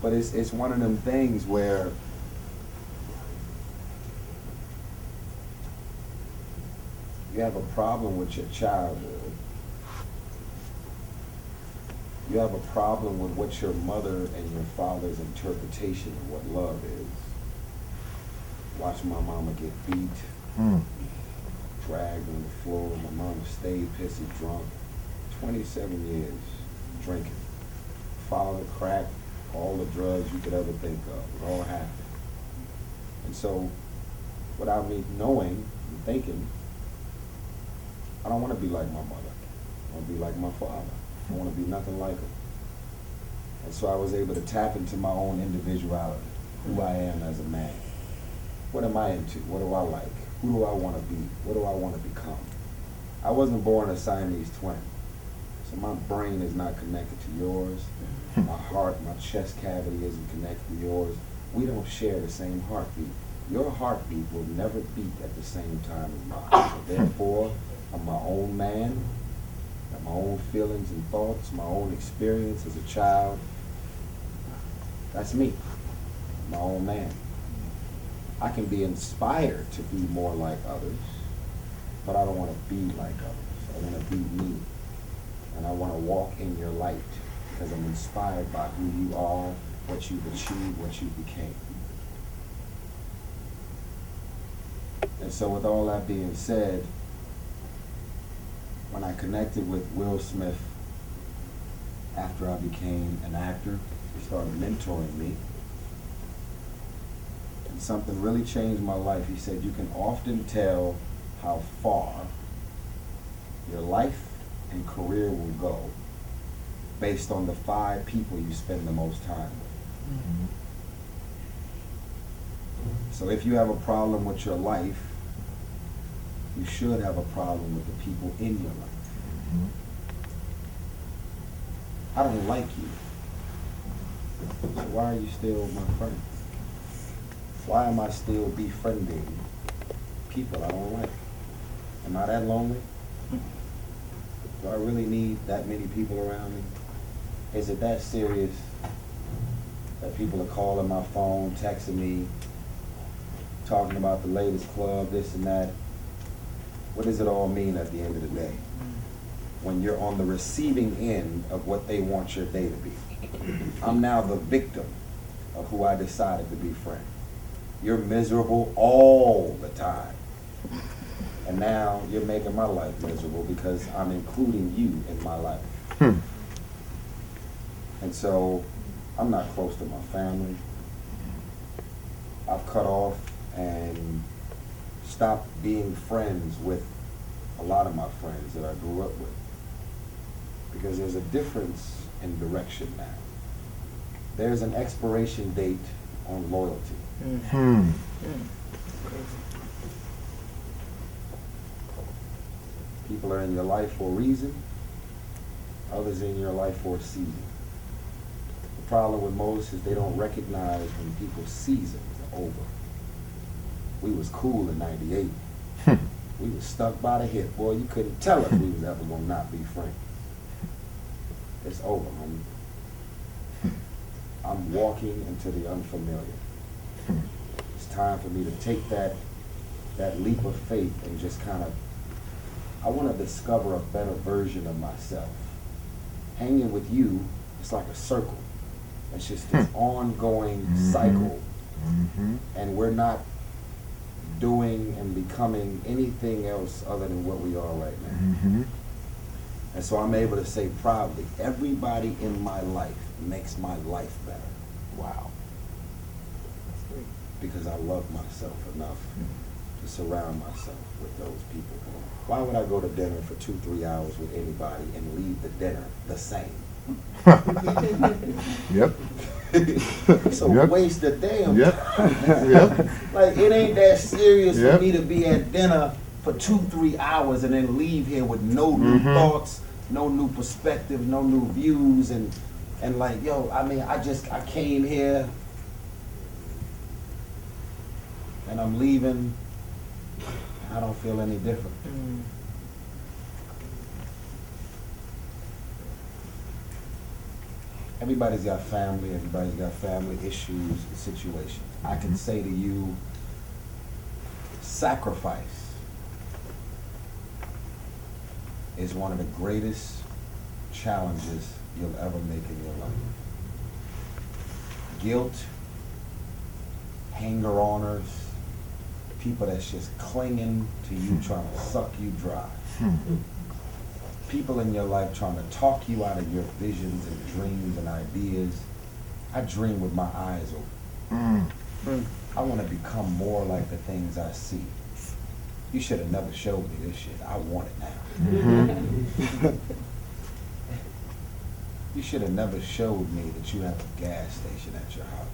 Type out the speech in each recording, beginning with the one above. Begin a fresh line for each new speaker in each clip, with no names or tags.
But it's one of them things where you have a problem with your childhood. You have a problem with what your mother and your father's interpretation of what love is. Watch my mama get beat, dragged on the floor. My mama stayed pissy drunk. 27 years drinking. Father crack, all the drugs you could ever think of. It all happened. And so, without me knowing and thinking, I don't want to be like my mother. I want to be like my father. I want to be nothing like him. And so I was able to tap into my own individuality, who I am as a man. What am I into? What do I like? Who do I want to be? What do I want to become? I wasn't born a Siamese twin. So my brain is not connected to yours. My heart, my chest cavity isn't connected to yours. We don't share the same heartbeat. Your heartbeat will never beat at the same time as mine. So therefore, I'm my own man. Got my own feelings and thoughts, my own experience as a child. That's me, my own man. I can be inspired to be more like others, but I don't want to be like others. I want to be me. And I want to walk in your light because I'm inspired by who you are, what you've achieved, what you became. And so with all that being said, when I connected with Will Smith after I became an actor, he started mentoring me. And something really changed my life. He said, you can often tell how far your life and career will go based on the 5 people you spend the most time with.
Mm-hmm.
So if you have a problem with your life, you should have a problem with the people in your life.
Mm-hmm.
I don't like you. So why are you still my friend? Why am I still befriending people I don't like? Am I that lonely? Do I really need that many people around me? Is it that serious that people are calling my phone, texting me, talking about the latest club, this and that? What does it all mean at the end of the day? When you're on the receiving end of what they want your day to be. I'm now the victim of who I decided to befriend. You're miserable all the time. And now you're making my life miserable because I'm including you in my life. And so I'm not close to my family. I've cut off and stopped being friends with a lot of my friends that I grew up with. Because there's a difference in direction now. There's an expiration date on loyalty. People are in your life for a reason, others in your life for a season. The problem with most is they don't recognize when people's seasons are over. We was cool in 98. We was stuck by the hip. Boy, you couldn't tell us we was ever gonna not be friends. It's over, homie. I'm walking into the unfamiliar. It's time for me to take that leap of faith and just kind of, I want to discover a better version of myself. Hanging with you, it's like a circle. It's just this ongoing cycle. And we're not doing and becoming anything else other than what we are right now. And so I'm able to say proudly, everybody in my life makes my life better.
Wow.
Because I love myself enough to surround myself with those people. Why would I go to dinner for 2-3 hours with anybody and leave the dinner the same?
Yep.
It's a waste of damn time.
Yep.
Like, it ain't that serious
Yep.
for me to be at dinner for 2-3 hours and then leave here with no new thoughts, no new perspective, no new views, and like, yo, I mean, I came here and I'm leaving, I don't feel any different. Everybody's got family, everybody's got family issues and situations. I can say to you, sacrifice is one of the greatest challenges you'll ever make in your life. Guilt, hanger-oners, people that's just clinging to you, trying to suck you dry. People in your life trying to talk you out of your visions and dreams and ideas. I dream with my eyes open. I want to become more like the things I see. You should have never showed me this shit. I want it now. You should have never showed me that you have a gas station at your house.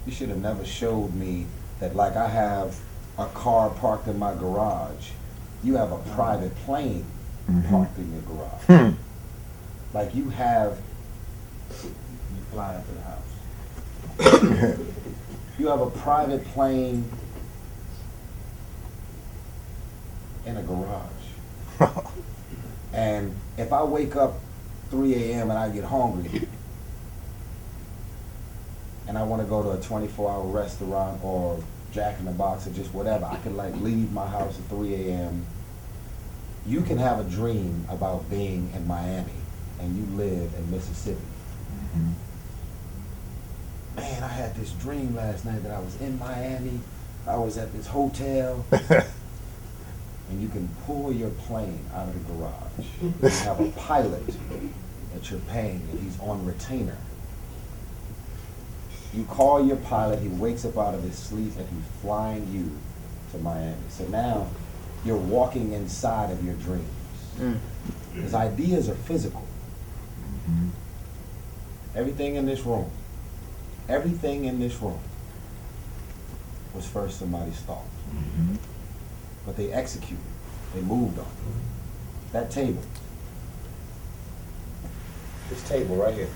You should have never showed me that, like I have a car parked in my garage, you have a private plane parked in your garage. Like you have, you fly up to the house. You have a private plane in a garage. And if I wake up 3 a.m. and I get hungry and I want to go to a 24-hour restaurant or Jack in the Box or just whatever, I can like leave my house at 3 a.m. You can have a dream about being in Miami and you live in Mississippi. Man, I had this dream last night that I was in Miami, I was at this hotel, and you can pull your plane out of the garage. You have a pilot that you're paying and he's on retainer. You call your pilot, he wakes up out of his sleep and he's flying you to Miami. So now you're walking inside of your dreams. Because ideas are physical. Everything in this room was first somebody's thought. But they executed, they moved on it. That table, this table right here,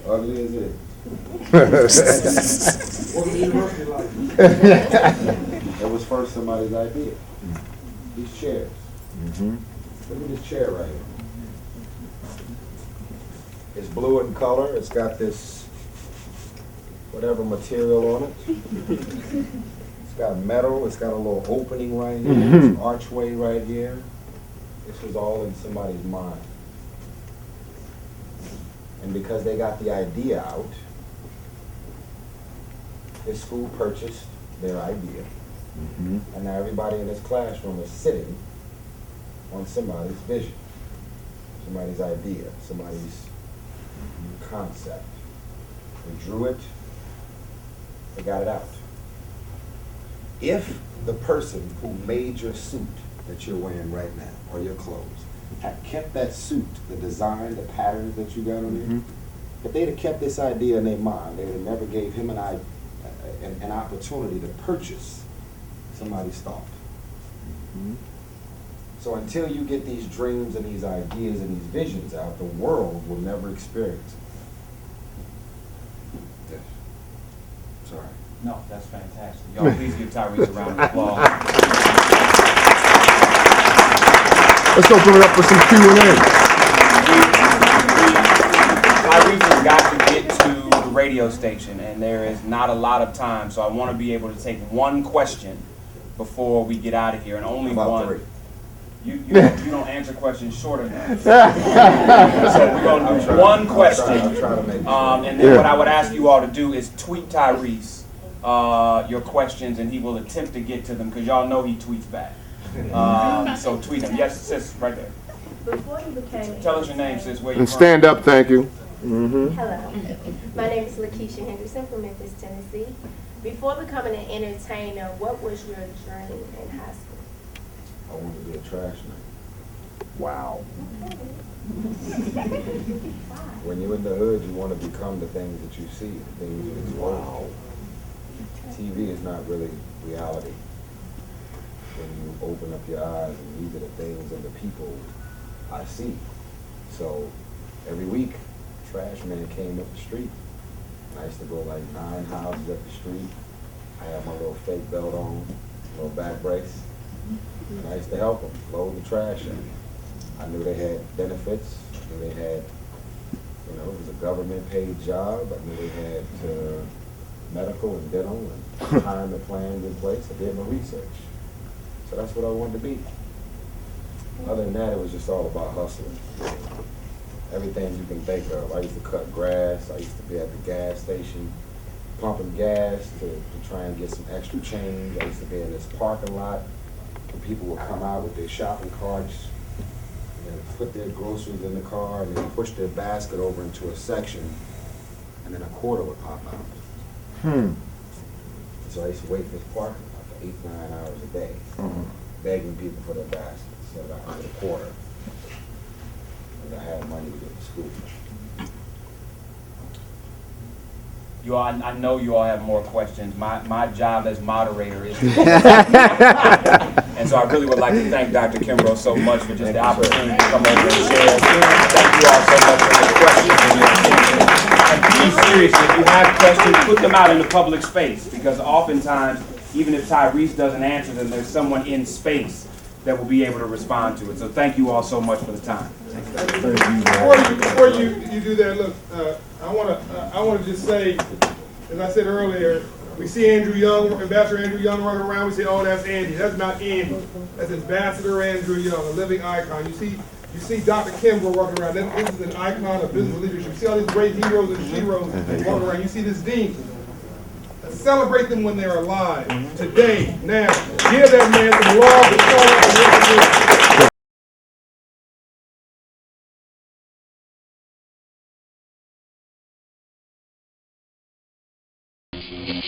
ugly as it is. What was the university like? It was first somebody's idea. These chairs. Look at this chair right here. It's blue in color. It's got this whatever material on it. It's got metal. It's got a little opening right here. There's an archway right here. This was all in somebody's mind. And because they got the idea out, this school purchased their idea. And now everybody in this classroom is sitting on somebody's vision, somebody's idea, somebody's concept. They drew it, they got it out. If the person who made your suit that you're wearing right now, or your clothes, had kept that suit, the design, the patterns that you got on there, if they'd have kept this idea in their mind, they would have never gave him an opportunity to purchase somebody's thought. So until you get these dreams and these ideas and these visions out, the world will never experience it. Yes. Sorry.
No, that's fantastic. Y'all, please give Tyrese a round of applause.
Let's open it up for some Q&A.
Tyrese has got to get to the radio station, and there is not a lot of time, so I want to be able to take one question before we get out of here, and only one.
Three.
You don't answer questions short enough. So we're going to do one question.
I'll try to make sure.
And then what I would ask you all to do is tweet Tyrese your questions, and he will attempt to get to them, because y'all know he tweets back. So tweet him. Yes, sis, right there.
Before you became
Tell us your name, sis. Where you
And
from?
stand up, thank you.
Hello. My name is Lakeisha Henderson from Memphis, Tennessee. Before becoming an entertainer, what was your dream in high school?
I want to be a trash man.
Wow.
When you're in the hood, you want to become the things that you see, the things you explore. TV is not really reality. When you open up your eyes and these are the things and the people I see. So every week, trash man came up the street. I used to go like 9 houses up the street. I had my little fake belt on, little back brace. And I used to help them load the trash in. I knew they had benefits. I knew they had, you know, it was a government paid job. I knew they had medical and dental and retirement plans in place. I did my research. So that's what I wanted to be. Other than that, it was just all about hustling. Everything you can think of. I used to cut grass. I used to be at the gas station pumping gas to try and get some extra change. I used to be in this parking lot when people would come out with their shopping carts and put their groceries in the car and then push their basket over into a section and then a quarter would pop out. So I used to wait for this parking lot for 8-9 hours a day, begging people for their baskets so that I could get a quarter. And I had money to get to school.
You all, I know you all have more questions. My job as moderator is and so I really would like to thank Dr. Kimbro so much for just the opportunity to come over and share. Thank you all so much for your questions and your attention. And be serious, if you have questions, put them out in the public space, because oftentimes, even if Tyrese doesn't answer them, there's someone in space that will be able to respond to it. So thank you all so much for the time.
Before you do that, look, I want to just say, as I said earlier, we see Andrew Young, Ambassador Andrew Young running around. We say, "Oh, that's Andy." That's not Andy. That's Ambassador Andrew Young, a living icon. You see Dr. Kimbro walking around. This is an icon of business leadership. You see all these great heroes and sheroes walking around. You see this dean. Celebrate them when they're alive. Today, now, give that man some love, the and